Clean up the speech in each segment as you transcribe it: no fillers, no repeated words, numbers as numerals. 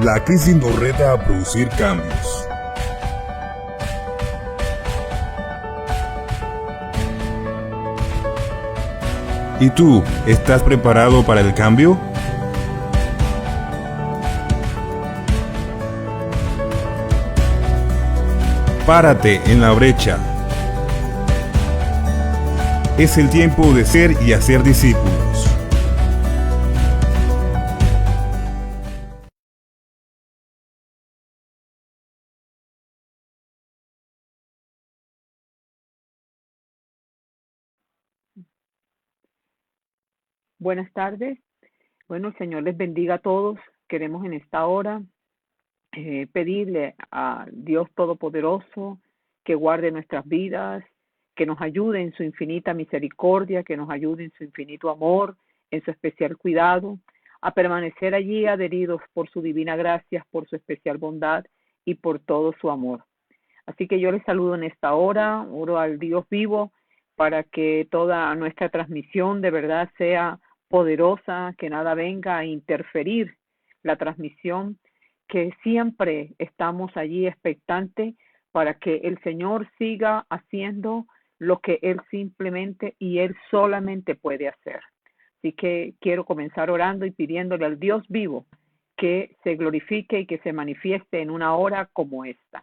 La crisis nos reta a producir cambios. ¿Y tú, estás preparado para el cambio? Párate en la brecha. Es el tiempo de ser y hacer discípulos. Buenas tardes. Bueno, el Señor les bendiga a todos. Queremos en esta hora pedirle a Dios Todopoderoso que guarde nuestras vidas, que nos ayude en su infinita misericordia, que nos ayude en su infinito amor, en su especial cuidado, a permanecer allí adheridos por su divina gracia, por su especial bondad y por todo su amor. Así que yo les saludo en esta hora, oro al Dios vivo para que toda nuestra transmisión de verdad sea poderosa, que nada venga a interferir la transmisión, que siempre estamos allí expectantes para que el Señor siga haciendo lo que Él simplemente y Él solamente puede hacer. Así que quiero comenzar orando y pidiéndole al Dios vivo que se glorifique y que se manifieste en una hora como esta.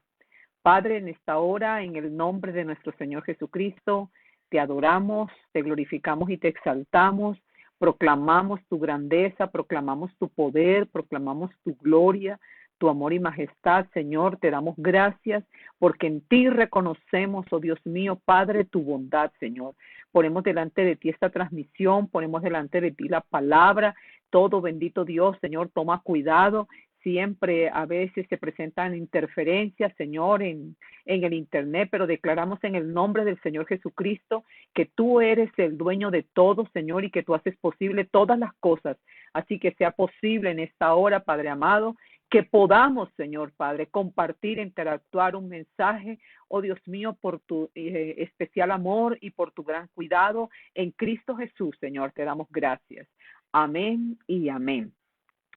Padre, en esta hora, en el nombre de nuestro Señor Jesucristo, te adoramos, te glorificamos y te exaltamos, proclamamos tu grandeza, proclamamos tu poder, proclamamos tu gloria, tu amor y majestad, Señor. Te damos gracias porque en ti reconocemos, oh Dios mío, Padre, tu bondad, Señor. Ponemos delante de ti esta transmisión, ponemos delante de ti la palabra. Todo bendito Dios, Señor, toma cuidado. Siempre a veces se presentan interferencias, Señor, en el Internet, pero declaramos en el nombre del Señor Jesucristo que tú eres el dueño de todo, Señor, y que tú haces posible todas las cosas. Así que sea posible en esta hora, Padre amado, que podamos, Señor Padre, compartir, interactuar un mensaje, oh Dios mío, por tu especial amor y por tu gran cuidado en Cristo Jesús, Señor. Te damos gracias. Amén y amén.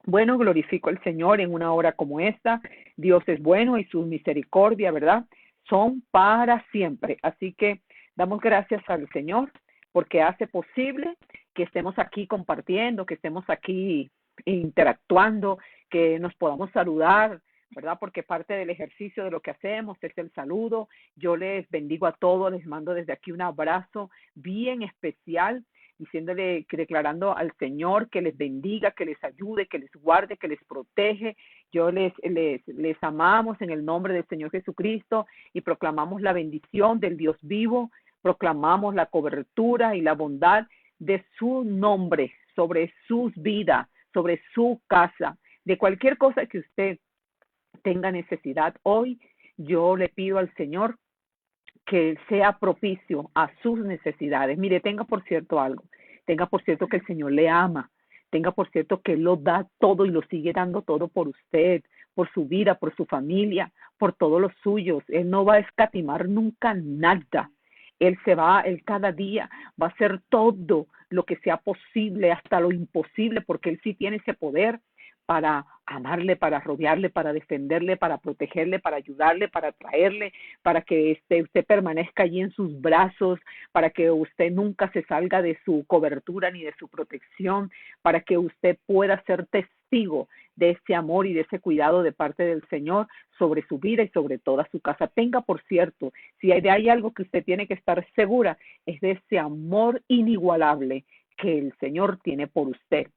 Bueno, glorifico al Señor en una hora como esta. Dios es bueno y su misericordia, ¿verdad? Son para siempre. Así que damos gracias al Señor porque hace posible que estemos aquí compartiendo, que estemos aquí interactuando, que nos podamos saludar, ¿verdad? Porque parte del ejercicio de lo que hacemos es el saludo. Yo les bendigo a todos, les mando desde aquí un abrazo bien especial, diciéndole, que declarando al Señor que les bendiga, que les ayude, que les guarde, que les protege. Yo les amamos en el nombre del Señor Jesucristo y proclamamos la bendición del Dios vivo, proclamamos la cobertura y la bondad de su nombre sobre sus vidas, sobre su casa, de cualquier cosa que usted tenga necesidad. Hoy yo le pido al Señor que sea propicio a sus necesidades. Mire, tenga por cierto algo, tenga por cierto que el Señor le ama, tenga por cierto que Él lo da todo y lo sigue dando todo por usted, por su vida, por su familia, por todos los suyos. Él no va a escatimar nunca nada. Él cada día va a hacer todo lo que sea posible, hasta lo imposible, porque Él sí tiene ese poder para amarle, para rodearle, para defenderle, para protegerle, para ayudarle, para traerle, para que usted permanezca allí en sus brazos, para que usted nunca se salga de su cobertura ni de su protección, para que usted pueda ser testigo de ese amor y de ese cuidado de parte del Señor sobre su vida y sobre toda su casa. Tenga por cierto, si hay algo que usted tiene que estar segura, es de ese amor inigualable que el Señor tiene por usted.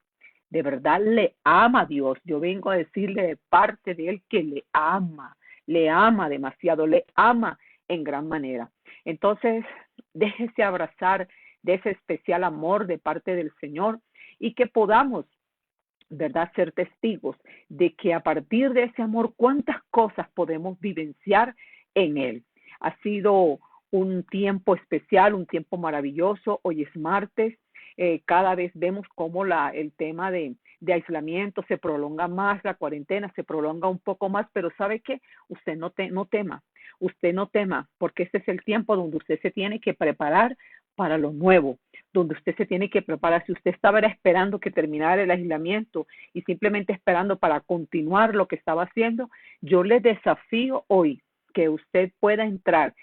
De verdad le ama a Dios. Yo vengo a decirle de parte de Él que le ama demasiado, le ama en gran manera. Entonces, déjese abrazar de ese especial amor de parte del Señor y que podamos, ¿verdad?, ser testigos de que a partir de ese amor, cuántas cosas podemos vivenciar en Él. Ha sido un tiempo especial, un tiempo maravilloso. Hoy es martes. Cada vez vemos cómo el tema de aislamiento se prolonga más, la cuarentena se prolonga un poco más, pero ¿sabe qué? Usted no tema, porque este es el tiempo donde usted se tiene que preparar para lo nuevo, donde usted se tiene que preparar. Si usted estaba esperando que terminara el aislamiento y simplemente esperando para continuar lo que estaba haciendo, yo le desafío hoy que usted pueda entrar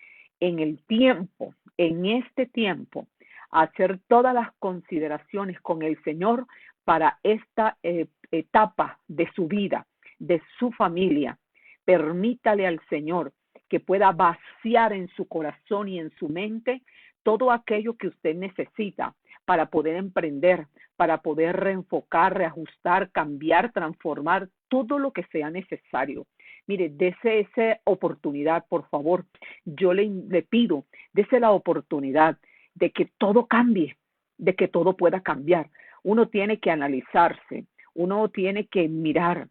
en el tiempo, en este tiempo, a hacer todas las consideraciones con el Señor para esta etapa de su vida, de su familia. Permítale al Señor que pueda vaciar en su corazón y en su mente todo aquello que usted necesita para poder emprender, para poder reenfocar, reajustar, cambiar, transformar, todo lo que sea necesario. Mire, dese esa oportunidad, por favor. Yo le pido, dese la oportunidad de que todo cambie, de que todo pueda cambiar. Uno tiene que analizarse, uno tiene que mirar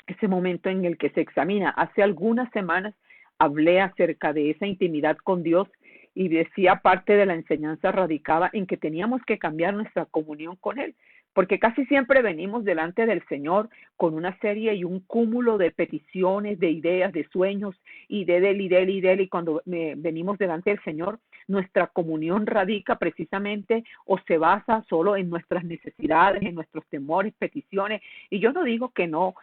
ese momento en el que se examina. Hace algunas semanas hablé acerca de esa intimidad con Dios y decía parte de la enseñanza radicaba en que teníamos que cambiar nuestra comunión con Él, porque casi siempre venimos delante del Señor con una serie y un cúmulo de peticiones, de ideas, de sueños y de él y de él y de él, y cuando venimos delante del Señor, nuestra comunión radica precisamente o se basa solo en nuestras necesidades, en nuestros temores, peticiones, y yo no digo que no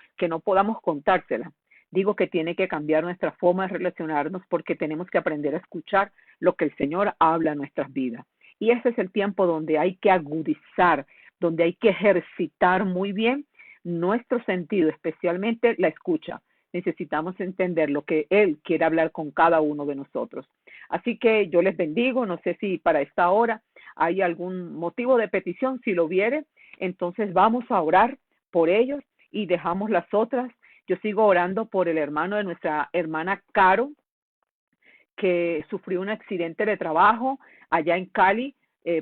podamos contárselas. Digo que tiene que cambiar nuestra forma de relacionarnos porque tenemos que aprender a escuchar lo que el Señor habla en nuestras vidas. Y ese es el tiempo donde hay que agudizar, donde hay que ejercitar muy bien nuestro sentido, especialmente la escucha. Necesitamos entender lo que Él quiere hablar con cada uno de nosotros. Así que yo les bendigo. No sé si para esta hora hay algún motivo de petición. Si lo hubiere, entonces vamos a orar por ellos y dejamos las otras. Yo sigo orando por el hermano de nuestra hermana Caro, que sufrió un accidente de trabajo allá en Cali,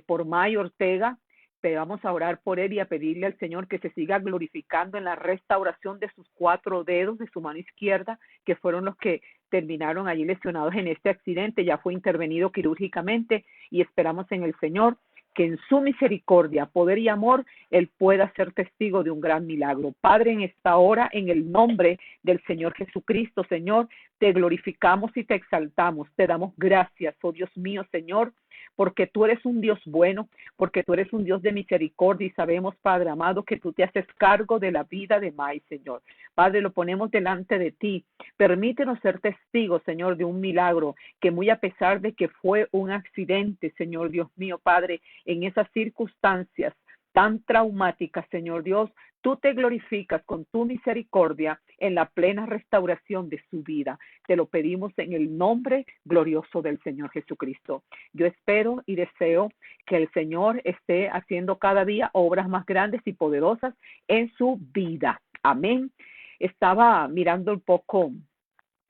por May Ortega. Pero vamos a orar por él y a pedirle al Señor que se siga glorificando en la restauración de sus 4 dedos de su mano izquierda, que fueron los que terminaron allí lesionados en este accidente. Ya fue intervenido quirúrgicamente y esperamos en el Señor que en su misericordia, poder y amor, Él pueda ser testigo de un gran milagro. Padre, en esta hora, en el nombre del Señor Jesucristo, Señor, te glorificamos y te exaltamos. Te damos gracias, oh Dios mío, Señor, porque tú eres un Dios bueno, porque tú eres un Dios de misericordia y sabemos, Padre amado, que tú te haces cargo de la vida de May, Señor. Padre, lo ponemos delante de ti. Permítenos ser testigos, Señor, de un milagro que muy a pesar de que fue un accidente, Señor Dios mío, Padre, en esas circunstancias tan traumáticas, Señor Dios, tú te glorificas con tu misericordia en la plena restauración de su vida. Te lo pedimos en el nombre glorioso del Señor Jesucristo. Yo espero y deseo que el Señor esté haciendo cada día obras más grandes y poderosas en su vida. Amén. Estaba mirando un poco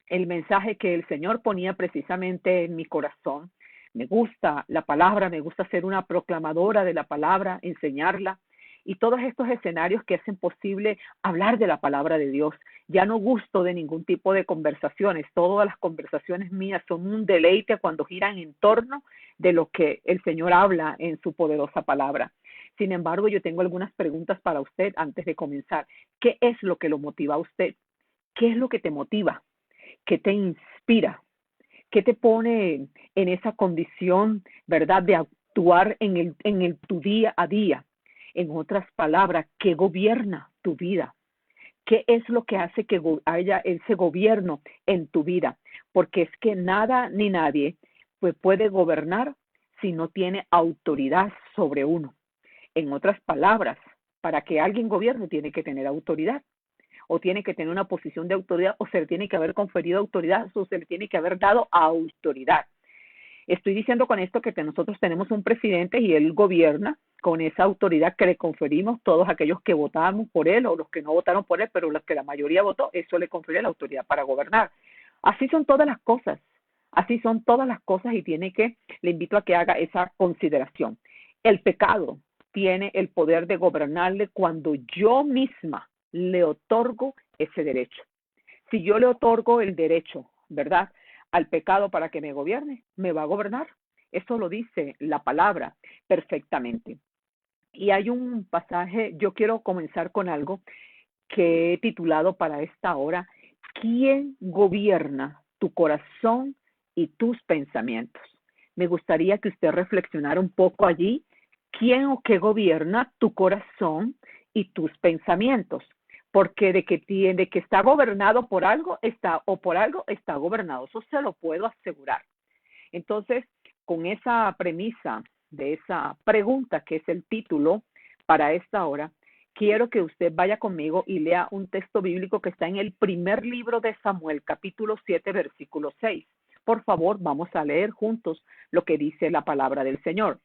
el mensaje que el Señor ponía precisamente en mi corazón. Me gusta la palabra, me gusta ser una proclamadora de la palabra, enseñarla y todos estos escenarios que hacen posible hablar de la palabra de Dios. Ya no gusto de ningún tipo de conversaciones. Todas las conversaciones mías son un deleite cuando giran en torno de lo que el Señor habla en su poderosa palabra. Sin embargo, yo tengo algunas preguntas para usted antes de comenzar. ¿Qué es lo que lo motiva a usted? ¿Qué es lo que te motiva? ¿Qué te inspira? ¿Qué te pone en esa condición, verdad, de actuar en tu día a día? En otras palabras, ¿qué gobierna tu vida? ¿Qué es lo que hace que haya ese gobierno en tu vida? Porque es que nada ni nadie pues, puede gobernar si no tiene autoridad sobre uno. En otras palabras, para que alguien gobierne tiene que tener autoridad, o tiene que tener una posición de autoridad, o se le tiene que haber conferido autoridad, o se le tiene que haber dado autoridad. Estoy diciendo con esto que nosotros tenemos un presidente y él gobierna con esa autoridad que le conferimos todos aquellos que votamos por él o los que no votaron por él, pero los que la mayoría votó, eso le conferió la autoridad para gobernar. Así son todas las cosas, así son todas las cosas y le invito a que haga esa consideración. El pecado tiene el poder de gobernarle cuando yo misma le otorgo ese derecho. Si yo le otorgo el derecho, ¿verdad?, al pecado para que me gobierne, me va a gobernar. Eso lo dice la palabra perfectamente. Y hay un pasaje, yo quiero comenzar con algo que he titulado para esta hora, ¿quién gobierna tu corazón y tus pensamientos? Me gustaría que usted reflexionara un poco allí, quién o qué gobierna tu corazón y tus pensamientos. Porque de que está gobernado por algo, está gobernado. Eso se lo puedo asegurar. Entonces, con esa premisa de esa pregunta, que es el título para esta hora, quiero que usted vaya conmigo y lea un texto bíblico que está en el primer libro de Samuel, capítulo 7, versículo 6. Por favor, vamos a leer juntos lo que dice la palabra del Señor.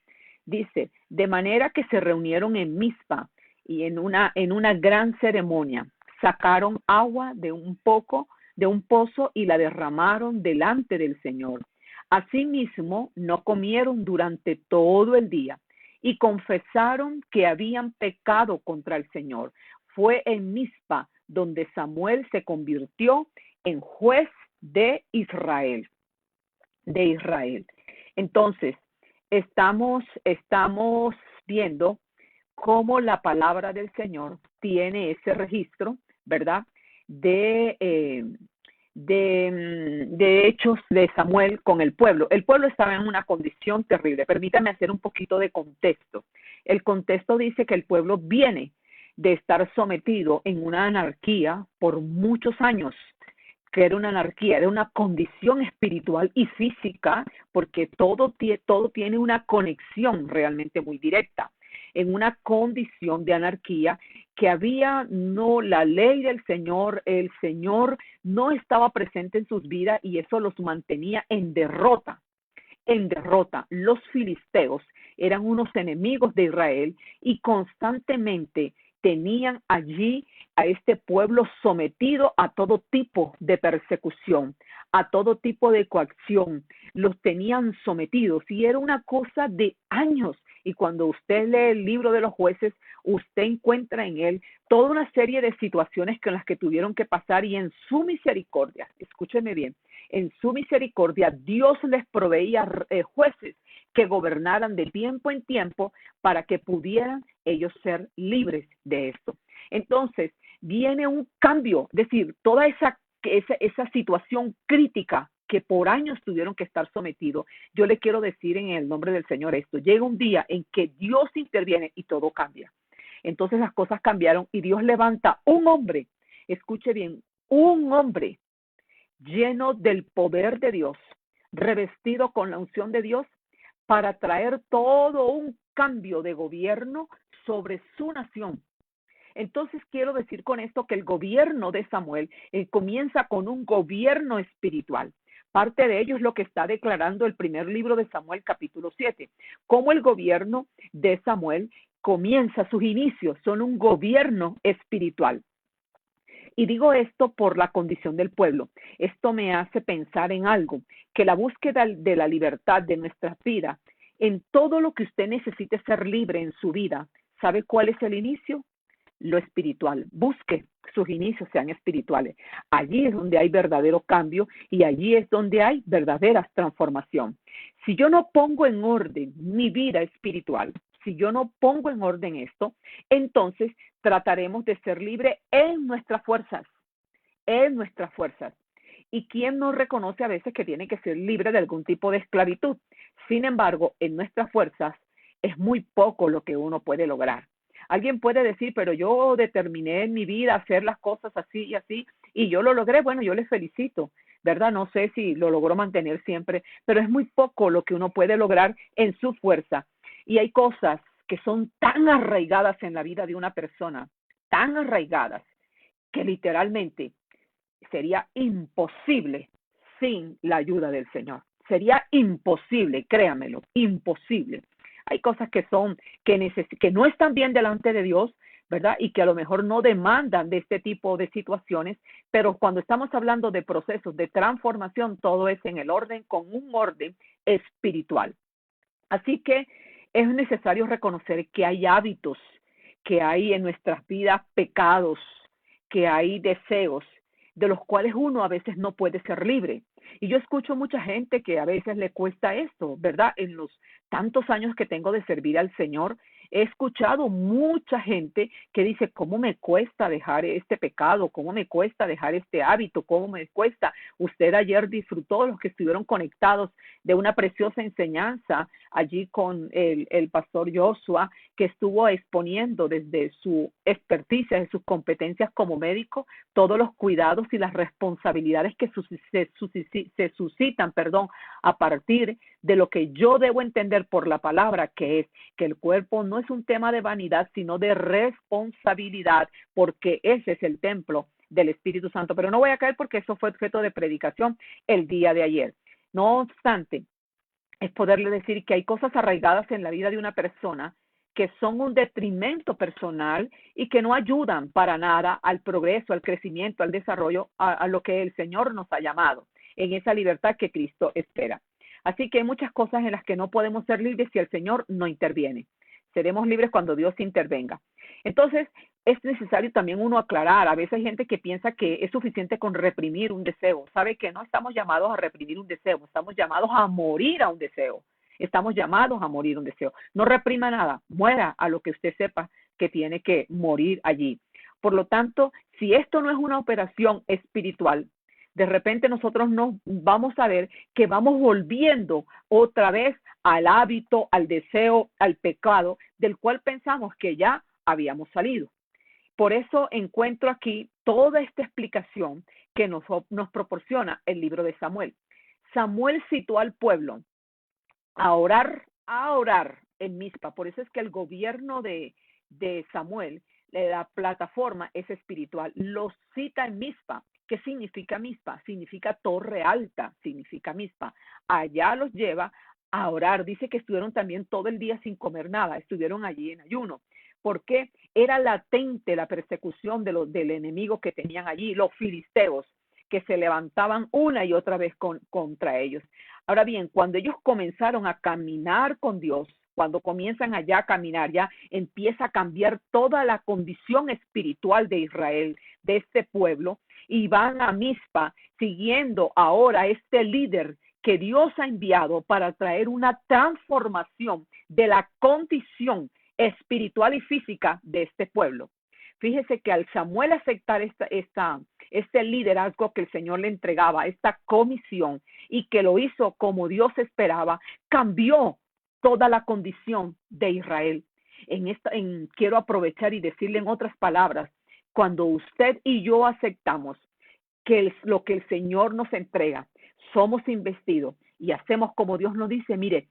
Dice, de manera que se reunieron en Mizpa y en una gran ceremonia sacaron agua de un pozo y la derramaron delante del Señor. Asimismo, no comieron durante todo el día y confesaron que habían pecado contra el Señor. Fue en Mizpa donde Samuel se convirtió en juez de Israel. Entonces, estamos viendo cómo la palabra del Señor tiene ese registro, ¿verdad? De hechos de Samuel con el pueblo. El pueblo estaba en una condición terrible. Permítame hacer un poquito de contexto. El contexto dice que el pueblo viene de estar sometido en una anarquía por muchos años, que era una anarquía, era una condición espiritual y física, porque todo tiene una conexión realmente muy directa, en una condición de anarquía que había no la ley del Señor, el Señor no estaba presente en sus vidas y eso los mantenía en derrota. Los filisteos eran unos enemigos de Israel y constantemente tenían allí a este pueblo sometido a todo tipo de persecución, a todo tipo de coacción. Los tenían sometidos y era una cosa de años. Y cuando usted lee el libro de los jueces, usted encuentra en él toda una serie de situaciones con las que tuvieron que pasar y en su misericordia, escúcheme bien, en su misericordia Dios les proveía jueces que gobernaran de tiempo en tiempo para que pudieran ellos ser libres de esto. Entonces, viene un cambio, es decir, toda esa situación crítica que por años tuvieron que estar sometidos, yo le quiero decir en el nombre del Señor esto, llega un día en que Dios interviene y todo cambia. Entonces las cosas cambiaron y Dios levanta un hombre, escuche bien, un hombre lleno del poder de Dios, revestido con la unción de Dios, para traer todo un cambio de gobierno sobre su nación. Entonces quiero decir con esto que el gobierno de Samuel comienza con un gobierno espiritual. Parte de ello es lo que está declarando el primer libro de Samuel, capítulo 7. Cómo el gobierno de Samuel comienza, sus inicios son un gobierno espiritual. Y digo esto por la condición del pueblo. Esto me hace pensar en algo, que la búsqueda de la libertad de nuestra vida, en todo lo que usted necesite ser libre en su vida, ¿sabe cuál es el inicio? Lo espiritual. Busque sus inicios sean espirituales. Allí es donde hay verdadero cambio y allí es donde hay verdadera transformación. Si yo no pongo en orden mi vida espiritual, si yo no pongo en orden esto, entonces trataremos de ser libres en nuestras fuerzas, ¿Y quién no reconoce a veces que tiene que ser libre de algún tipo de esclavitud? Sin embargo, en nuestras fuerzas es muy poco lo que uno puede lograr. Alguien puede decir, pero yo determiné en mi vida hacer las cosas así y yo lo logré. Bueno, yo les felicito, ¿verdad? No sé si lo logró mantener siempre, pero es muy poco lo que uno puede lograr en su fuerza. Y hay cosas que son tan arraigadas en la vida de una persona, tan arraigadas, que literalmente sería imposible sin la ayuda del Señor. Sería imposible, créamelo, imposible. Hay cosas que no están bien delante de Dios, ¿verdad? Y que a lo mejor no demandan de este tipo de situaciones, pero cuando estamos hablando de procesos de transformación, todo es en el orden, con un orden espiritual. Así que es necesario reconocer que hay hábitos, que hay en nuestras vidas pecados, que hay deseos, de los cuales uno a veces no puede ser libre. Y yo escucho mucha gente que a veces le cuesta esto, ¿verdad? En los tantos años que tengo de servir al Señor, He escuchado mucha gente que dice, ¿cómo me cuesta dejar este pecado? ¿Cómo me cuesta dejar este hábito? ¿Cómo me cuesta? Usted ayer disfrutó, los que estuvieron conectados, de una preciosa enseñanza allí con el pastor Joshua, que estuvo exponiendo desde su experticia, de sus competencias como médico, todos los cuidados y las responsabilidades que se suscitan, a partir de lo que yo debo entender por la palabra, que es que el cuerpo no es un tema de vanidad, sino de responsabilidad, porque ese es el templo del Espíritu Santo. Pero no voy a caer porque eso fue objeto de predicación el día de ayer. No obstante, es poderle decir que hay cosas arraigadas en la vida de una persona que son un detrimento personal y que no ayudan para nada al progreso, al crecimiento, al desarrollo, a lo que el Señor nos ha llamado, en esa libertad que Cristo espera. Así que hay muchas cosas en las que no podemos ser libres si el Señor no interviene. Seremos libres cuando Dios intervenga. Entonces, es necesario también uno aclarar. A veces hay gente que piensa que es suficiente con reprimir un deseo. Sabe que no estamos llamados a reprimir un deseo, estamos llamados a morir a un deseo. Estamos llamados a morir un deseo. No reprima nada, muera a lo que usted sepa que tiene que morir allí. Por lo tanto, si esto no es una operación espiritual, de repente nosotros no vamos a ver que vamos volviendo otra vez al hábito, al deseo, al pecado, del cual pensamos que ya habíamos salido. Por eso encuentro aquí toda esta explicación que nos proporciona el libro de Samuel. Samuel citó al pueblo a orar en Mizpa. Por eso es que el gobierno de Samuel, la plataforma es espiritual, lo cita en Mizpa. ¿Qué significa Mizpa? Significa torre alta, significa Mizpa. Allá los lleva a orar. Dice que estuvieron también todo el día sin comer nada, estuvieron allí en ayuno. Porque era latente la persecución del enemigo que tenían allí, los filisteos, que se levantaban una y otra vez contra ellos. Ahora bien, cuando ellos comenzaron a caminar con Dios, cuando comienzan allá a caminar, ya empieza a cambiar toda la condición espiritual de Israel, de este pueblo, y van a Mizpa siguiendo ahora este líder que Dios ha enviado para traer una transformación de la condición espiritual y física de este pueblo. Fíjese que al Samuel aceptar este liderazgo que el Señor le entregaba, esta comisión, y que lo hizo como Dios esperaba, cambió toda la condición de Israel. Quiero aprovechar y decirle en otras palabras, cuando usted y yo aceptamos que lo que el Señor nos entrega, somos investidos y hacemos como Dios nos dice, mire,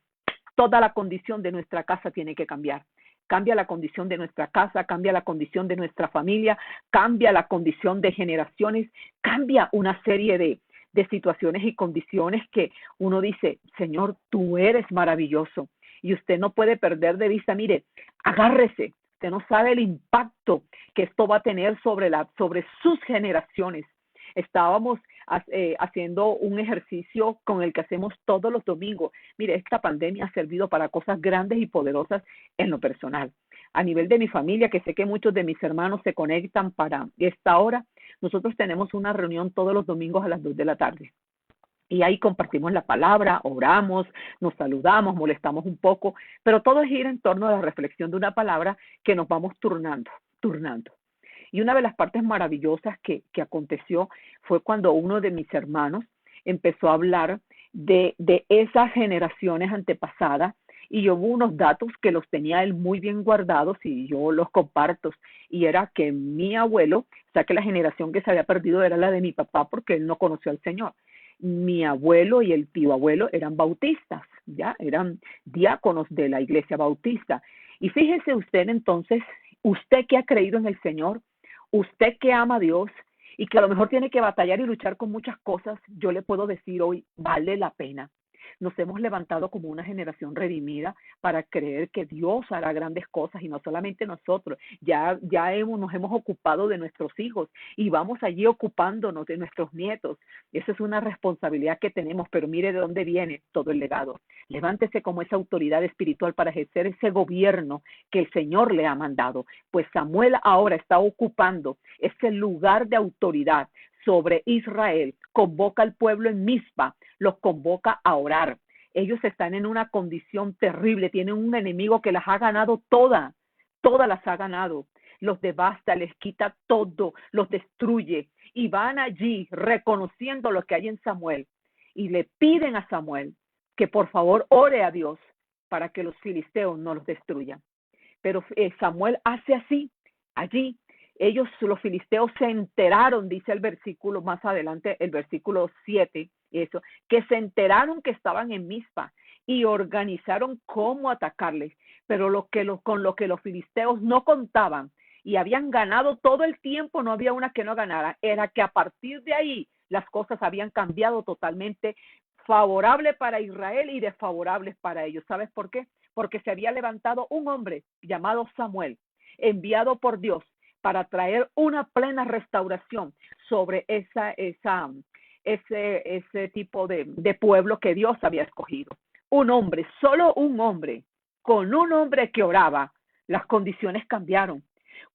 toda la condición de nuestra casa tiene que cambiar. Cambia la condición de nuestra casa, cambia la condición de nuestra familia, cambia la condición de generaciones, cambia una serie de situaciones y condiciones que uno dice, Señor, tú eres maravilloso. Y usted no puede perder de vista, mire, agárrese, usted no sabe el impacto que esto va a tener sobre sus generaciones. Estábamos haciendo un ejercicio con el que hacemos todos los domingos. Mire, esta pandemia ha servido para cosas grandes y poderosas en lo personal. A nivel de mi familia, que sé que muchos de mis hermanos se conectan para esta hora, nosotros tenemos una reunión todos los domingos a las 2 de la tarde. Y ahí compartimos la palabra, oramos, nos saludamos, molestamos un poco, pero todo gira en torno a la reflexión de una palabra que nos vamos turnando. Y una de las partes maravillosas que aconteció fue cuando uno de mis hermanos empezó a hablar de esas generaciones antepasadas, y yo hubo unos datos que los tenía él muy bien guardados y yo los comparto. Y era que mi abuelo, o sea que la generación que se había perdido era la de mi papá porque él no conoció al Señor. Mi abuelo y el tío abuelo eran bautistas, ya eran diáconos de la iglesia bautista. Y fíjese usted entonces, usted que ha creído en el Señor, usted que ama a Dios y que a lo mejor tiene que batallar y luchar con muchas cosas, yo le puedo decir hoy, vale la pena. Nos hemos levantado como una generación redimida para creer que Dios hará grandes cosas, y no solamente nosotros, nos hemos ocupado de nuestros hijos y vamos allí ocupándonos de nuestros nietos. Esa es una responsabilidad que tenemos, pero mire de dónde viene todo el legado. Levántese como esa autoridad espiritual para ejercer ese gobierno que el Señor le ha mandado. Pues Samuel ahora está ocupando ese lugar de autoridad sobre Israel, convoca al pueblo en Mizpa, los convoca a orar. ellos están en una condición terrible, tienen un enemigo que las ha ganado todas las ha ganado, los devasta, les quita todo, los destruye y van allí reconociendo lo que hay en Samuel y le piden a Samuel que por favor ore a Dios para que los filisteos no los destruyan. Pero Samuel hace así, allí. Ellos, los filisteos, se enteraron, dice el versículo más adelante, el versículo 7, eso, que se enteraron que estaban en Mizpa y organizaron cómo atacarles. Pero con lo que los filisteos no contaban y habían ganado todo el tiempo, no había una que no ganara, era que a partir de ahí las cosas habían cambiado totalmente, favorable para Israel y desfavorables para ellos. ¿Sabes por qué? Porque se había levantado un hombre llamado Samuel, enviado por Dios para traer una plena restauración sobre ese tipo de pueblo que Dios había escogido. Un hombre, solo un hombre, con un hombre que oraba, las condiciones cambiaron.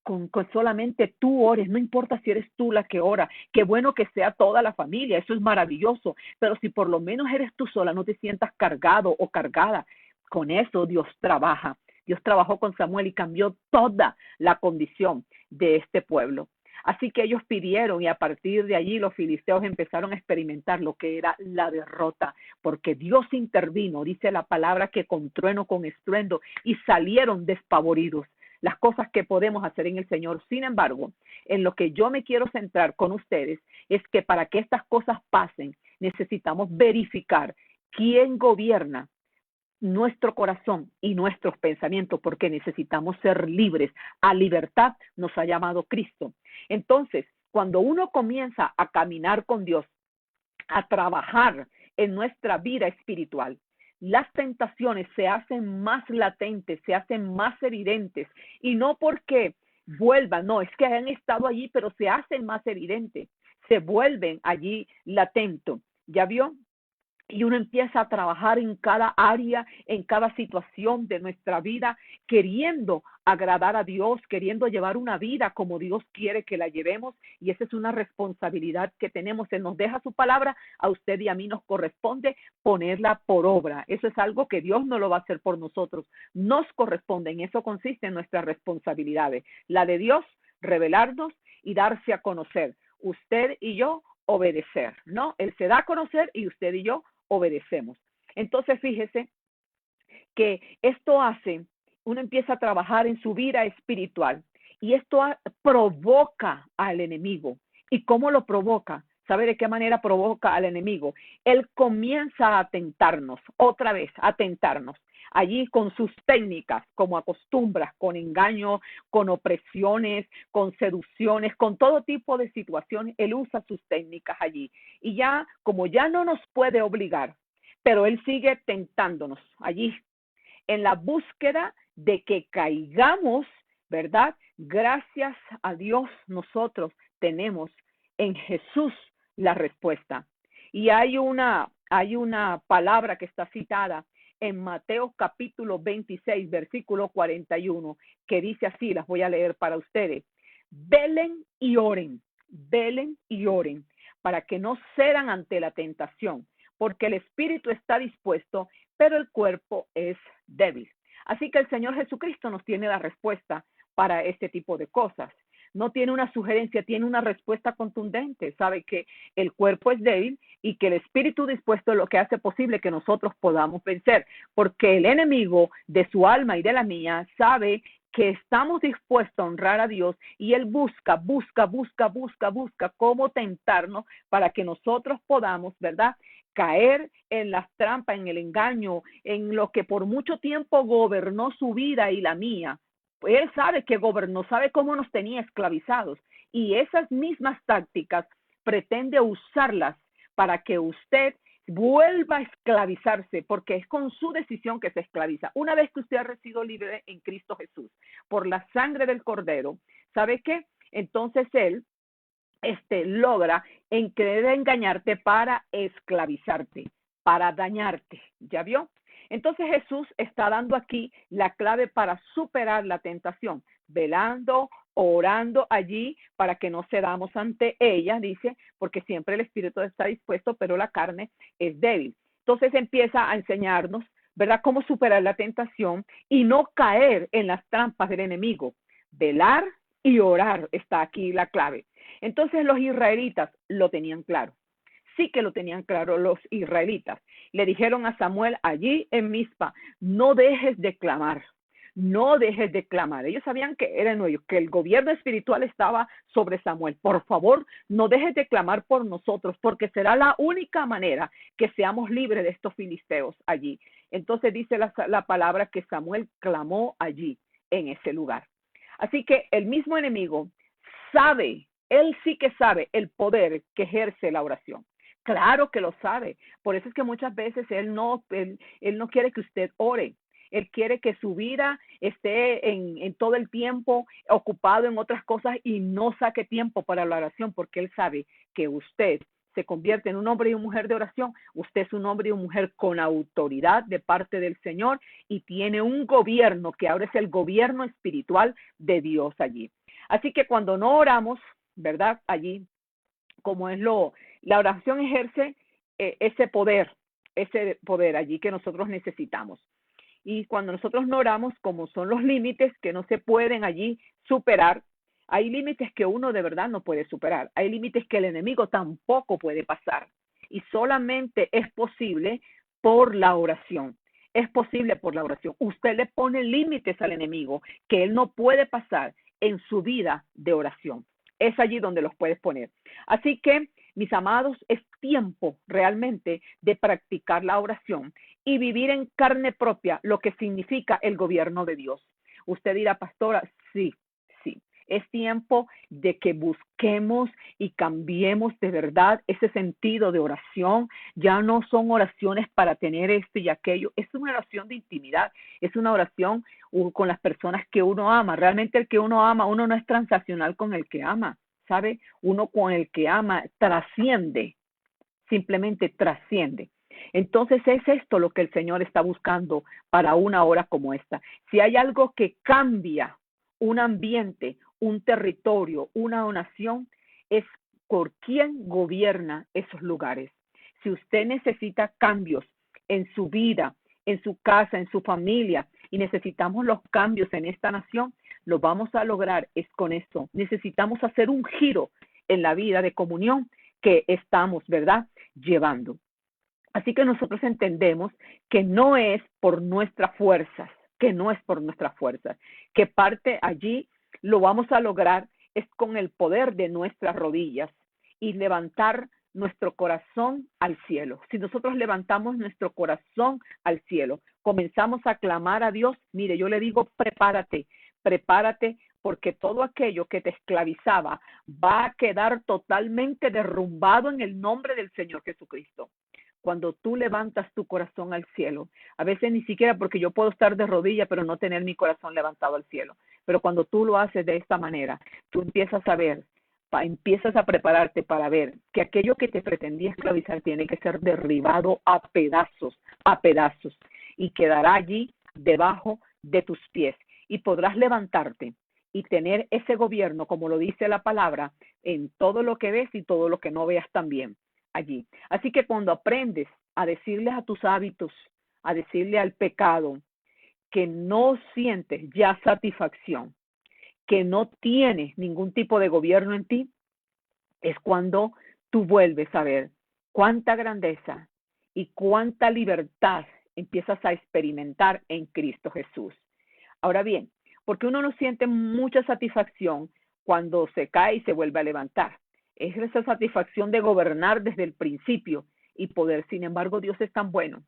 Con solamente tú ores, no importa si eres tú la que ora, qué bueno que sea toda la familia, eso es maravilloso, pero si por lo menos eres tú sola, no te sientas cargado o cargada, con eso Dios trabaja. Dios trabajó con Samuel y cambió toda la condición de este pueblo. Así que ellos pidieron y a partir de allí los filisteos empezaron a experimentar lo que era la derrota, porque Dios intervino, dice la palabra que con trueno, con estruendo, y salieron despavoridos. Las cosas que podemos hacer en el Señor. Sin embargo, en lo que yo me quiero centrar con ustedes es que para que estas cosas pasen, necesitamos verificar quién gobierna nuestro corazón y nuestros pensamientos, porque necesitamos ser libres. A libertad nos ha llamado Cristo. Entonces, cuando uno comienza a caminar con Dios, a trabajar en nuestra vida espiritual, las tentaciones se hacen más latentes, se hacen más evidentes, y no porque vuelvan, no, es que han estado allí, pero se hacen más evidentes, se vuelven allí latentes. ¿Ya vio? Y uno empieza a trabajar en cada área, en cada situación de nuestra vida, queriendo agradar a Dios, queriendo llevar una vida como Dios quiere que la llevemos, y esa es una responsabilidad que tenemos. Él nos deja su palabra, a usted y a mí nos corresponde ponerla por obra. Eso es algo que Dios no lo va a hacer por nosotros, nos corresponde, en eso consiste en nuestras responsabilidades. La de Dios, revelarnos y darse a conocer. Usted y yo obedecer, ¿no? Él se da a conocer y usted y yo obedecemos. Entonces, fíjese que esto hace, uno empieza a trabajar en su vida espiritual y esto provoca al enemigo. ¿Y cómo lo provoca? ¿Sabe de qué manera provoca al enemigo? Él comienza a tentarnos, otra vez, a tentarnos. Allí con sus técnicas, como acostumbras, con engaño, con opresiones, con seducciones, con todo tipo de situaciones, él usa sus técnicas allí. Y ya, como ya no nos puede obligar, pero él sigue tentándonos allí, en la búsqueda de que caigamos, ¿verdad? Gracias a Dios nosotros tenemos en Jesús la respuesta. Y hay una palabra que está citada en Mateo capítulo 26, versículo 41, que dice así, las voy a leer para ustedes. Velen y oren, para que no cedan ante la tentación, porque el espíritu está dispuesto, pero el cuerpo es débil. Así que el Señor Jesucristo nos tiene la respuesta para este tipo de cosas. No tiene una sugerencia, tiene una respuesta contundente. Sabe que el cuerpo es débil y que el espíritu dispuesto es lo que hace posible que nosotros podamos vencer. Porque el enemigo de su alma y de la mía sabe que estamos dispuestos a honrar a Dios y Él busca cómo tentarnos para que nosotros podamos, ¿verdad?, caer en las trampas, en el engaño, en lo que por mucho tiempo gobernó su vida y la mía. Él sabe que gobernó, sabe cómo nos tenía esclavizados, y esas mismas tácticas pretende usarlas para que usted vuelva a esclavizarse, porque es con su decisión que se esclaviza. Una vez que usted ha sido libre en Cristo Jesús por la sangre del Cordero, ¿sabe qué? Entonces él logra en querer engañarte para esclavizarte, para dañarte. ¿Ya vio? Entonces Jesús está dando aquí la clave para superar la tentación, velando, orando allí para que no cedamos ante ella, dice, porque siempre el espíritu está dispuesto, pero la carne es débil. Entonces empieza a enseñarnos, ¿verdad?, cómo superar la tentación y no caer en las trampas del enemigo. Velar y orar está aquí la clave. Entonces los israelitas lo tenían claro. Sí que lo tenían claro los israelitas. Le dijeron a Samuel allí en Mizpa, no dejes de clamar, no dejes de clamar. Ellos sabían que eran ellos, que el gobierno espiritual estaba sobre Samuel. Por favor, no dejes de clamar por nosotros, porque será la única manera que seamos libres de estos filisteos allí. Entonces dice la palabra que Samuel clamó allí, en ese lugar. Así que el mismo enemigo sabe, él sí que sabe el poder que ejerce la oración. Claro que lo sabe. Por eso es que muchas veces él no quiere que usted ore. Él quiere que su vida esté en todo el tiempo ocupado en otras cosas y no saque tiempo para la oración, porque él sabe que usted se convierte en un hombre y una mujer de oración. Usted es un hombre y una mujer con autoridad de parte del Señor y tiene un gobierno que ahora es el gobierno espiritual de Dios allí. Así que cuando no oramos, ¿verdad? Allí, como es la oración ejerce ese poder allí que nosotros necesitamos. Y cuando nosotros no oramos, como son los límites que no se pueden allí superar, hay límites que uno de verdad no puede superar. Hay límites que el enemigo tampoco puede pasar. Y solamente es posible por la oración. Es posible por la oración. Usted le pone límites al enemigo que él no puede pasar en su vida de oración. Es allí donde los puedes poner. Así que, mis amados, es tiempo realmente de practicar la oración y vivir en carne propia lo que significa el gobierno de Dios. Usted dirá, pastora, sí, es tiempo de que busquemos y cambiemos de verdad ese sentido de oración. Ya no son oraciones para tener esto y aquello, es una oración de intimidad, es una oración con las personas que uno ama. Realmente el que uno ama, uno no es transaccional con el que ama, ¿sabe? Uno con el que ama trasciende, simplemente trasciende. Entonces es esto lo que el Señor está buscando para una hora como esta. Si hay algo que cambia un ambiente, un territorio, una nación, es por quién gobierna esos lugares. Si usted necesita cambios en su vida, en su casa, en su familia, y necesitamos los cambios en esta nación, lo vamos a lograr es con esto. Necesitamos hacer un giro en la vida de comunión que estamos, ¿verdad?, llevando. Así que nosotros entendemos que no es por nuestras fuerzas, que parte allí lo vamos a lograr es con el poder de nuestras rodillas y levantar nuestro corazón al cielo. Si nosotros levantamos nuestro corazón al cielo, comenzamos a clamar a Dios, mire, yo le digo, prepárate, porque todo aquello que te esclavizaba va a quedar totalmente derrumbado en el nombre del Señor Jesucristo. Cuando tú levantas tu corazón al cielo, a veces ni siquiera porque yo puedo estar de rodillas, pero no tener mi corazón levantado al cielo. Pero cuando tú lo haces de esta manera, tú empiezas a ver, empiezas a prepararte para ver que aquello que te pretendía esclavizar tiene que ser derribado a pedazos, y quedará allí debajo de tus pies. Y podrás levantarte y tener ese gobierno, como lo dice la palabra, en todo lo que ves y todo lo que no veas también allí. Así que cuando aprendes a decirles a tus hábitos, a decirle al pecado que no sientes ya satisfacción, que no tienes ningún tipo de gobierno en ti, es cuando tú vuelves a ver cuánta grandeza y cuánta libertad empiezas a experimentar en Cristo Jesús. Ahora bien, porque uno no siente mucha satisfacción cuando se cae y se vuelve a levantar. Es esa satisfacción de gobernar desde el principio y poder. Sin embargo, Dios es tan bueno,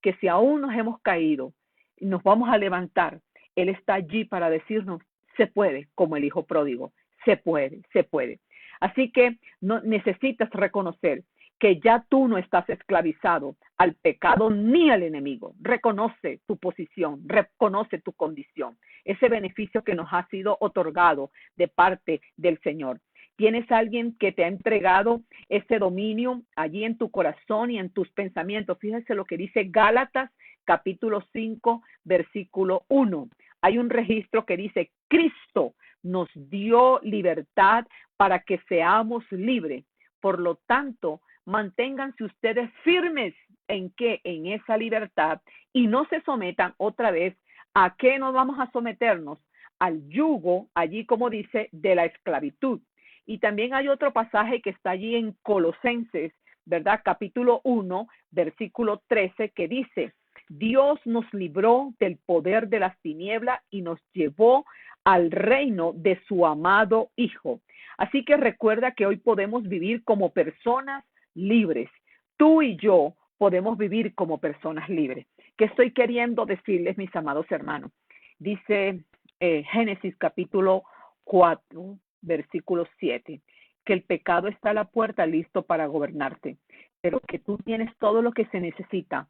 que si aún nos hemos caído y nos vamos a levantar, Él está allí para decirnos, se puede, como el hijo pródigo, se puede. Así que no necesitas reconocer que ya tú no estás esclavizado al pecado ni al enemigo. Reconoce tu posición, reconoce tu condición, ese beneficio que nos ha sido otorgado de parte del Señor. Tienes a alguien que te ha entregado ese dominio allí en tu corazón y en tus pensamientos. Fíjense lo que dice Gálatas capítulo 5, versículo 1. Hay un registro que dice, Cristo nos dio libertad para que seamos libres. Por lo tanto, manténganse ustedes firmes en que en esa libertad y no se sometan otra vez a qué nos vamos a someternos al yugo, allí como dice, de la esclavitud. Y también hay otro pasaje que está allí en Colosenses, ¿verdad? Capítulo 1, versículo 13, que dice, Dios nos libró del poder de las tinieblas y nos llevó al reino de su amado Hijo. Así que recuerda que hoy podemos vivir como personas libres. Tú y yo podemos vivir como personas libres. ¿Qué estoy queriendo decirles, mis amados hermanos? Dice Génesis capítulo 4, versículo 7, que el pecado está a la puerta listo para gobernarte, pero que tú tienes todo lo que se necesita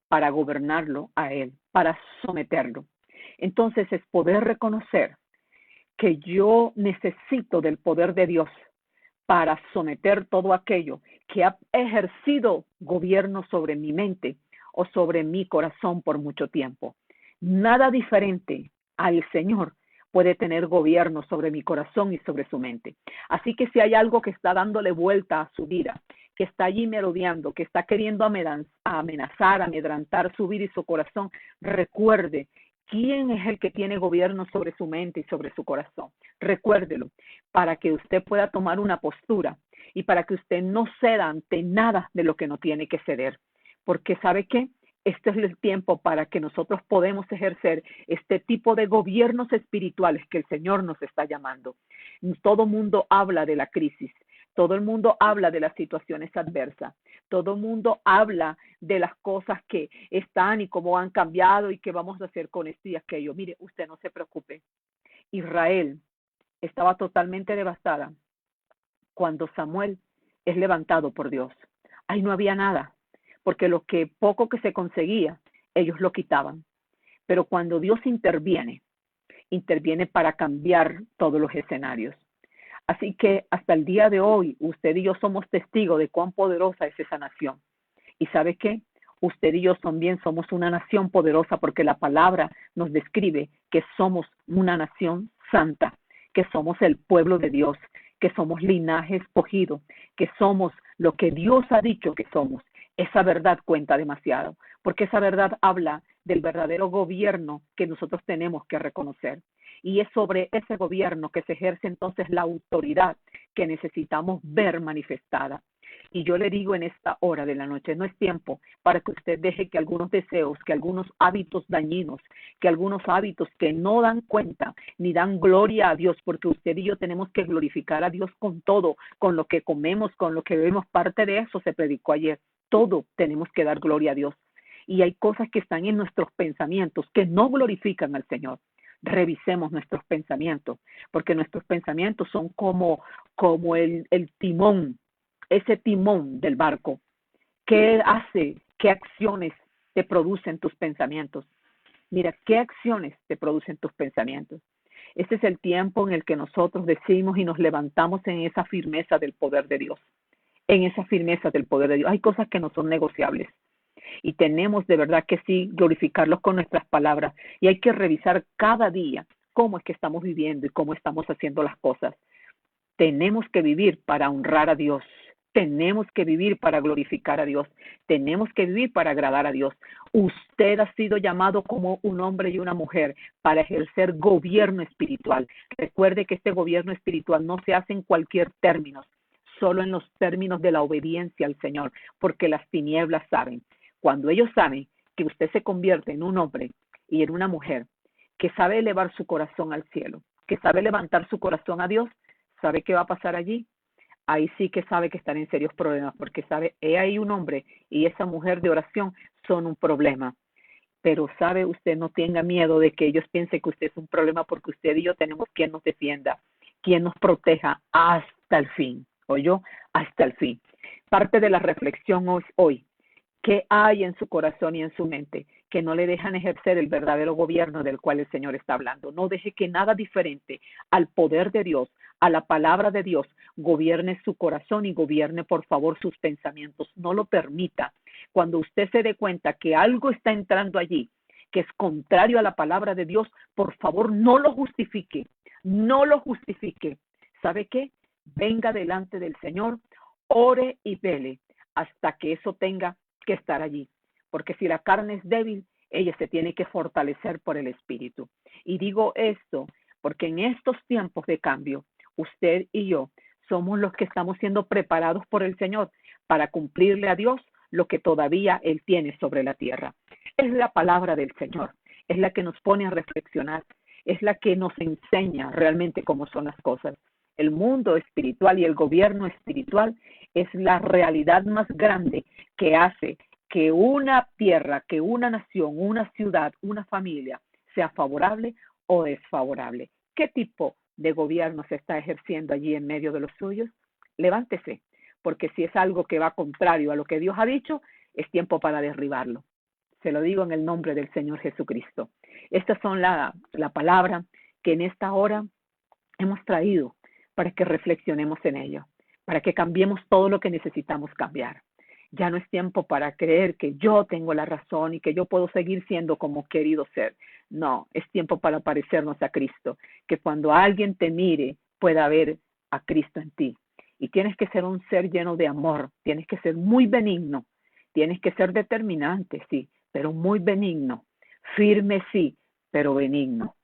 para gobernarlo a él, para someterlo. Entonces es poder reconocer que yo necesito del poder de Dios para someter todo aquello que ha ejercido gobierno sobre mi mente o sobre mi corazón por mucho tiempo. Nada diferente al Señor puede tener gobierno sobre mi corazón y sobre su mente. Así que si hay algo que está dándole vuelta a su vida, que está allí merodeando, que está queriendo amenazar, amedrantar su vida y su corazón, recuerde quién es el que tiene gobierno sobre su mente y sobre su corazón. Recuérdelo, para que usted pueda tomar una postura y para que usted no ceda ante nada de lo que no tiene que ceder. Porque ¿sabe qué? Este es el tiempo para que nosotros podamos ejercer este tipo de gobiernos espirituales que el Señor nos está llamando. Todo mundo habla de la crisis, todo el mundo habla de las situaciones adversas, todo el mundo habla de las cosas que están y cómo han cambiado y qué vamos a hacer con esto y aquello. Mire, usted no se preocupe. Israel estaba totalmente devastada cuando Samuel es levantado por Dios. Ahí no había nada, porque lo que poco que se conseguía, ellos lo quitaban. Pero cuando Dios interviene para cambiar todos los escenarios. Así que hasta el día de hoy, usted y yo somos testigos de cuán poderosa es esa nación. ¿Y sabe qué? Usted y yo también somos una nación poderosa porque la palabra nos describe que somos una nación santa, que somos el pueblo de Dios, que somos linaje escogido, que somos lo que Dios ha dicho que somos. Esa verdad cuenta demasiado, porque esa verdad habla del verdadero gobierno que nosotros tenemos que reconocer. Y es sobre ese gobierno que se ejerce entonces la autoridad que necesitamos ver manifestada. Y yo le digo en esta hora de la noche, no es tiempo para que usted deje que algunos deseos, que algunos hábitos dañinos, que algunos hábitos que no dan cuenta ni dan gloria a Dios, porque usted y yo tenemos que glorificar a Dios con todo, con lo que comemos, con lo que bebemos. Parte de eso se predicó ayer. Todo tenemos que dar gloria a Dios. Y hay cosas que están en nuestros pensamientos que no glorifican al Señor. Revisemos nuestros pensamientos, porque nuestros pensamientos son como el timón, ese timón del barco. ¿Qué hace? ¿Qué acciones te producen tus pensamientos? Mira, ¿qué acciones te producen tus pensamientos? Este es el tiempo en el que nosotros decimos y nos levantamos en esa firmeza del poder de Dios. En esa firmeza del poder de Dios. Hay cosas que no son negociables. Y tenemos de verdad que sí glorificarlos con nuestras palabras. Y hay que revisar cada día cómo es que estamos viviendo y cómo estamos haciendo las cosas. Tenemos que vivir para honrar a Dios. Tenemos que vivir para glorificar a Dios. Tenemos que vivir para agradar a Dios. Usted ha sido llamado como un hombre y una mujer para ejercer gobierno espiritual. Recuerde que este gobierno espiritual no se hace en cualquier término, solo en los términos de la obediencia al Señor, porque las tinieblas saben. Cuando ellos saben que usted se convierte en un hombre y en una mujer que sabe elevar su corazón al cielo, que sabe levantar su corazón a Dios, ¿sabe qué va a pasar allí? Ahí sí que sabe que están en serios problemas, porque sabe, ahí un hombre y esa mujer de oración son un problema. Pero sabe, usted no tenga miedo de que ellos piensen que usted es un problema, porque usted y yo tenemos quien nos defienda, quien nos proteja hasta el fin, ¿oyó? Hasta el fin. Parte de la reflexión hoy, ¿qué hay en su corazón y en su mente que no le dejan ejercer el verdadero gobierno del cual el Señor está hablando? No deje que nada diferente al poder de Dios, a la palabra de Dios, gobierne su corazón y gobierne, por favor, sus pensamientos. No lo permita. Cuando usted se dé cuenta que algo está entrando allí, que es contrario a la palabra de Dios, por favor, no lo justifique. No lo justifique. ¿Sabe qué? Venga delante del Señor, ore y vele hasta que eso tenga que estar allí, porque si la carne es débil, ella se tiene que fortalecer por el Espíritu. Y digo esto porque en estos tiempos de cambio, usted y yo somos los que estamos siendo preparados por el Señor para cumplirle a Dios lo que todavía Él tiene sobre la tierra. Es la palabra del Señor, es la que nos pone a reflexionar, es la que nos enseña realmente cómo son las cosas. El mundo espiritual y el gobierno espiritual es la realidad más grande que hace que una tierra, que una nación, una ciudad, una familia sea favorable o desfavorable. ¿Qué tipo de gobierno se está ejerciendo allí en medio de los suyos? Levántese, porque si es algo que va contrario a lo que Dios ha dicho, es tiempo para derribarlo. Se lo digo en el nombre del Señor Jesucristo. Estas son la palabra que en esta hora hemos traído para que reflexionemos en ello, para que cambiemos todo lo que necesitamos cambiar. Ya no es tiempo para creer que yo tengo la razón y que yo puedo seguir siendo como querido ser. No, es tiempo para parecernos a Cristo, que cuando alguien te mire pueda ver a Cristo en ti. Y tienes que ser un ser lleno de amor, tienes que ser muy benigno, tienes que ser determinante, sí, pero muy benigno, firme, sí, pero benigno.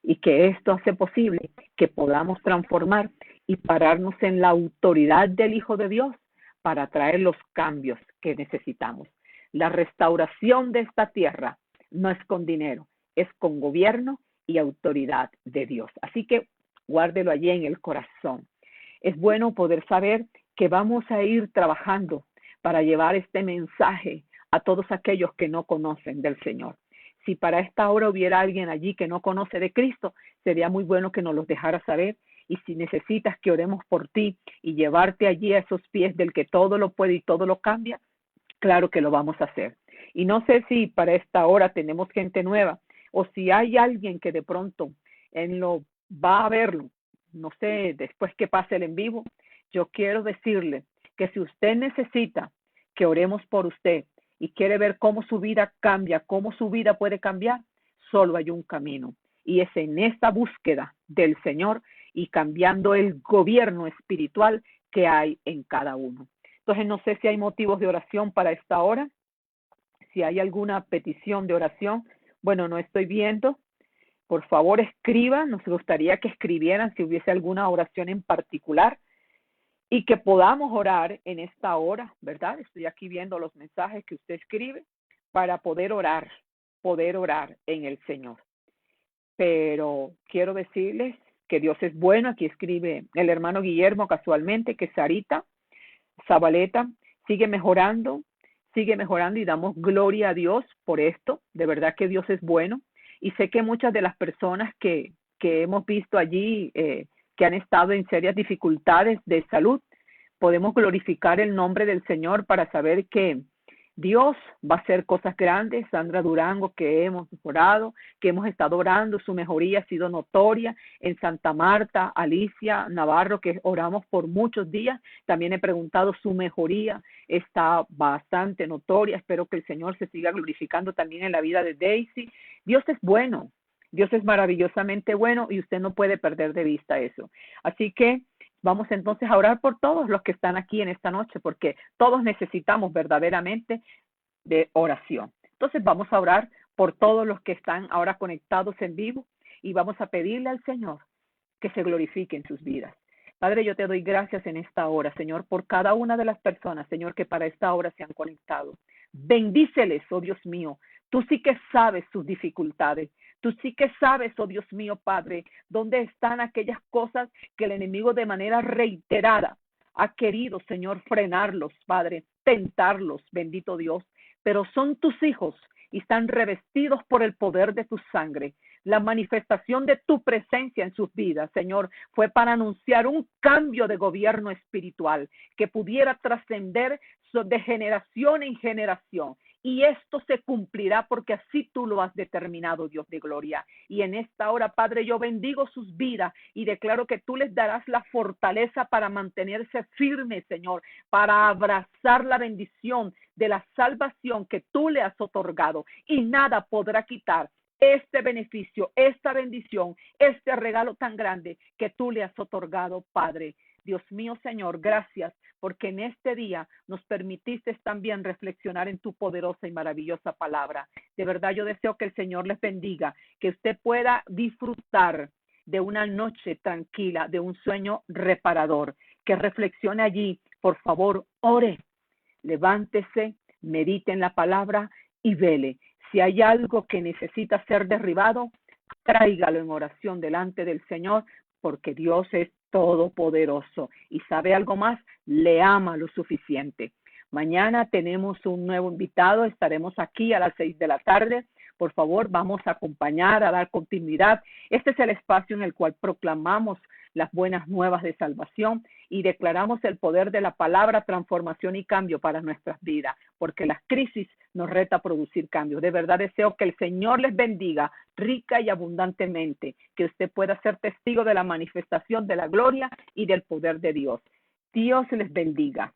Y que esto hace posible que podamos transformar y pararnos en la autoridad del Hijo de Dios para traer los cambios que necesitamos. La restauración de esta tierra no es con dinero, es con gobierno y autoridad de Dios. Así que guárdelo allí en el corazón. Es bueno poder saber que vamos a ir trabajando para llevar este mensaje a todos aquellos que no conocen del Señor. Si para esta hora hubiera alguien allí que no conoce de Cristo, sería muy bueno que nos los dejara saber. Y si necesitas que oremos por ti y llevarte allí a esos pies del que todo lo puede y todo lo cambia, claro que lo vamos a hacer. Y no sé si para esta hora tenemos gente nueva o si hay alguien que de pronto va a verlo, no sé, después que pase el en vivo, yo quiero decirle que si usted necesita que oremos por usted y quiere ver cómo su vida cambia, cómo su vida puede cambiar, solo hay un camino. Y es en esta búsqueda del Señor y cambiando el gobierno espiritual que hay en cada uno. Entonces, no sé si hay motivos de oración para esta hora, si hay alguna petición de oración. Bueno, no estoy viendo. Por favor, escriban. Nos gustaría que escribieran si hubiese alguna oración en particular y que podamos orar en esta hora, ¿verdad? Estoy aquí viendo los mensajes que usted escribe para poder orar en el Señor. Pero quiero decirles que Dios es bueno. Aquí escribe el hermano Guillermo casualmente que Sarita Zabaleta sigue mejorando y damos gloria a Dios por esto. De verdad que Dios es bueno. Y sé que muchas de las personas que hemos visto allí, que han estado en serias dificultades de salud, podemos glorificar el nombre del Señor para saber que Dios va a hacer cosas grandes. Sandra Durango, que hemos orado, que hemos estado orando, su mejoría ha sido notoria. En Santa Marta, Alicia Navarro, que oramos por muchos días, también he preguntado, su mejoría está bastante notoria. Espero que el Señor se siga glorificando también en la vida de Daisy. Dios es bueno, Dios es maravillosamente bueno y usted no puede perder de vista eso. Así que vamos entonces a orar por todos los que están aquí en esta noche, porque todos necesitamos verdaderamente de oración. Entonces vamos a orar por todos los que están ahora conectados en vivo y vamos a pedirle al Señor que se glorifique en sus vidas. Padre, yo te doy gracias en esta hora, Señor, por cada una de las personas, Señor, que para esta hora se han conectado. Bendíceles, oh Dios mío. Tú sí que sabes sus dificultades. Tú sí que sabes, oh Dios mío, Padre, dónde están aquellas cosas que el enemigo de manera reiterada ha querido, Señor, frenarlos, Padre, tentarlos, bendito Dios. Pero son tus hijos y están revestidos por el poder de tu sangre. La manifestación de tu presencia en sus vidas, Señor, fue para anunciar un cambio de gobierno espiritual que pudiera trascender de generación en generación. Y esto se cumplirá porque así tú lo has determinado, Dios de gloria. Y en esta hora, Padre, yo bendigo sus vidas y declaro que tú les darás la fortaleza para mantenerse firmes, Señor, para abrazar la bendición de la salvación que tú le has otorgado. Y nada podrá quitar este beneficio, esta bendición, este regalo tan grande que tú le has otorgado, Padre. Dios mío, Señor, gracias porque en este día nos permitiste también reflexionar en tu poderosa y maravillosa palabra. De verdad yo deseo que el Señor les bendiga, que usted pueda disfrutar de una noche tranquila, de un sueño reparador, que reflexione allí, por favor, ore, levántese, medite en la palabra y vele. Si hay algo que necesita ser derribado, tráigalo en oración delante del Señor, porque Dios es todopoderoso y sabe algo más, le ama lo suficiente. Mañana tenemos un nuevo invitado, estaremos aquí a las 6 de la tarde. Por favor, vamos a acompañar, a dar continuidad. Este es el espacio en el cual proclamamos las buenas nuevas de salvación y declaramos el poder de la palabra, transformación y cambio para nuestras vidas, porque las crisis nos reta a producir cambios. De verdad deseo que el Señor les bendiga rica y abundantemente, que usted pueda ser testigo de la manifestación de la gloria y del poder de Dios. Dios les bendiga.